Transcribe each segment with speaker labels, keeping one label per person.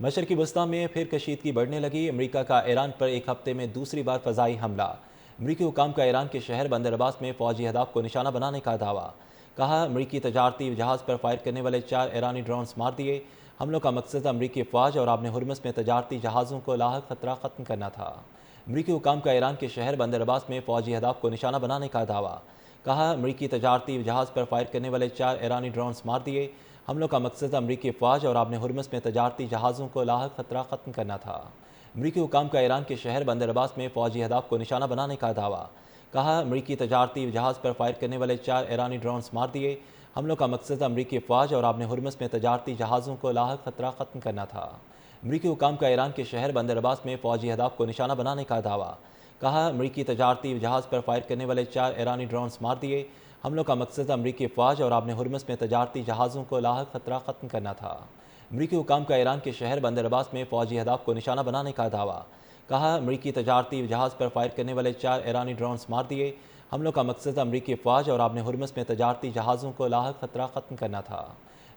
Speaker 1: مشرقی وسطی میں پھر کشیدگی بڑھنے لگی۔ امریکہ کا ایران پر ایک ہفتے میں دوسری بار فضائی حملہ۔ امریکی حکام کا ایران کے شہر بندر عباس میں فوجی اہداف کو نشانہ بنانے کا دعویٰ۔ کہا امریکی تجارتی جہاز پر فائر کرنے والے 4 ایرانی ڈرونز مار دیے۔ حملوں کا مقصد امریکی افواج اور آبِ ہرمز میں تجارتی جہازوں کو لاحق خطرہ ختم کرنا تھا۔ امریکی حکام کا ایران کے شہر بندر عباس میں فوجی اہداف کو نشانہ بنانے کا دعویٰ۔ کہا امریکی تجارتی جہاز پر فائر کرنے والے 4 ایرانی ڈرونز مار دیے۔ حملوں کا مقصد امریکی افواج اور آبِ ہرمز میں تجارتی جہازوں کو لاحق خطرہ ختم کرنا تھا۔ امریکی حکام کا ایران کے شہر بندر عباس میں فوجی اہداف کو نشانہ بنانے کا دعویٰ۔ کہا امریکی تجارتی جہاز پر فائر کرنے والے 4 ایرانی ڈرونز مار دیے۔ حملوں کا مقصد امریکی افواج اور آبِ ہرمز میں تجارتی جہازوں کو لاحق خطرہ ختم کرنا تھا۔ امریکی حکام کا ایران کے شہر بندر عباس میں فوجی اہداف کو نشانہ بنانے کا دعویٰ۔ کہا امریکی تجارتی جہاز پر فائر کرنے والے 4 ایرانی ڈرونز مار دیے۔ حملوں کا مقصد امریکی افواج اور آبِ ہرمز میں تجارتی جہازوں کو لاحق خطرہ ختم کرنا تھا۔ امریکی حکام کا ایران کے شہر بندر عباس میں فوجی اہداف کو نشانہ بنانے کا دعویٰ۔ کہا امریکی تجارتی جہاز پر فائر کرنے والے 4 ایرانی ڈرونز مار دیے۔ حملوں کا مقصد امریکی افواج اور آبِ ہرمز میں تجارتی جہازوں کو لاحق خطرہ ختم کرنا تھا۔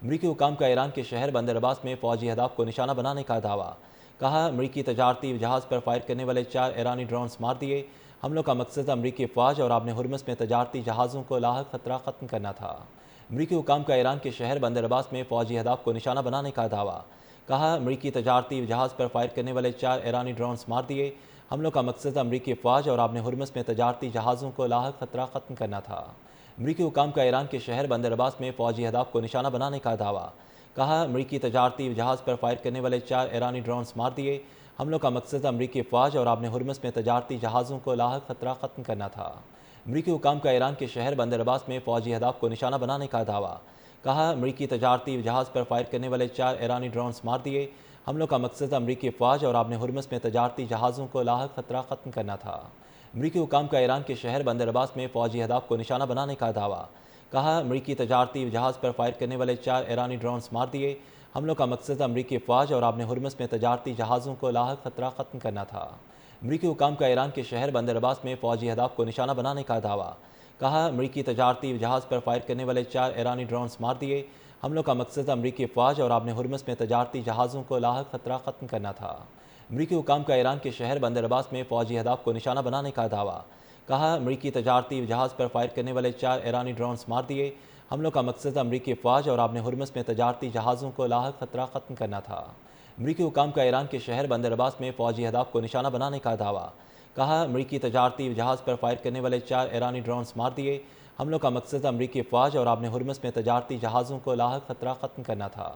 Speaker 1: امریکی حکام کا ایران کے شہر بندر عباس میں فوجی اہداف کو نشانہ بنانے کا دعویٰ۔ کہا امریکی تجارتی جہاز پر فائر کرنے والے 4 ایرانی ڈرونز مار دیے۔ حملوں کا مقصد امریکی افواج اور آبِ ہرمز میں تجارتی جہازوں کو لاحق خطرہ ختم کرنا تھا۔ امریکی حکام کا ایران کے شہر بندر عباس میں فوجی اہداف کو نشانہ بنانے کا دعویٰ۔ کہا امریکی تجارتی جہاز پر فائر کرنے والے 4 ایرانی ڈرونز مار دیے۔ حملوں کا مقصد امریکی افواج اور آبِ ہرمز میں تجارتی جہازوں کو لاحق خطرہ ختم کرنا تھا۔ امریکی حکام کا ایران کے شہر بندر عباس میں فوجی اہداف کو نشانہ بنانے کا دعویٰ۔ کہا امریکی تجارتی جہاز پر فائر کرنے والے 4 ایرانی ڈرونز مار دیے۔ حملوں کا مقصد امریکی افواج اور آبِ ہرمز میں تجارتی جہازوں کو لاحق خطرہ ختم کرنا تھا۔ امریکی حکام کا ایران کے شہر بندر عباس میں فوجی اہداف کو نشانہ بنانے کا دعویٰ۔ کہا امریکی تجارتی جہاز پر فائر کرنے والے 4 ایرانی ڈرونز مار دیے۔ حملوں کا مقصد امریکی افواج اور آبِ ہرمز میں تجارتی جہازوں کو لاحق خطرہ ختم کرنا تھا۔ امریکی حکام کا ایران کے شہر بندر عباس میں فوجی اہداف کو نشانہ بنانے کا دعویٰ۔ کہا امریکی تجارتی جہاز پر فائر کرنے والے 4 ایرانی ڈرونز مار دیے۔ حملوں کا مقصد امریکی افواج اور آبِ ہرمز میں تجارتی جہازوں کو لاحق خطرہ ختم کرنا تھا۔ امریکی حکام کا ایران کے شہر بندر عباس میں فوجی اہداف کو نشانہ بنانے کا دعویٰ۔ کہا امریکی تجارتی جہاز پر فائر کرنے والے 4 ایرانی ڈرونز مار دیے۔ حملوں کا مقصد امریکی افواج اور آبِ ہرمز میں تجارتی جہازوں کو لاحق خطرہ ختم کرنا تھا۔ امریکی حکام کا ایران کے شہر بندر عباس میں فوجی اہداف کو نشانہ بنانے کا دعویٰ۔ کہا امریکی تجارتی جہاز پر فائر کرنے والے 4 ایرانی ڈرونز مار دیے۔ حملوں کا مقصد امریکی افواج اور آبِ ہرمز میں تجارتی جہازوں کو لاحق خطرہ ختم کرنا تھا۔ امریکی حکام کا ایران کے شہر بندر عباس میں فوجی اہداف کو نشانہ بنانے کا دعویٰ۔ کہا امریکی تجارتی جہاز پر فائر کرنے والے 4 ایرانی ڈرونز مار دیے۔ حملوں کا مقصد امریکی افواج اور آبِ ہرمز میں تجارتی جہازوں کو لاحق خطرہ ختم کرنا تھا۔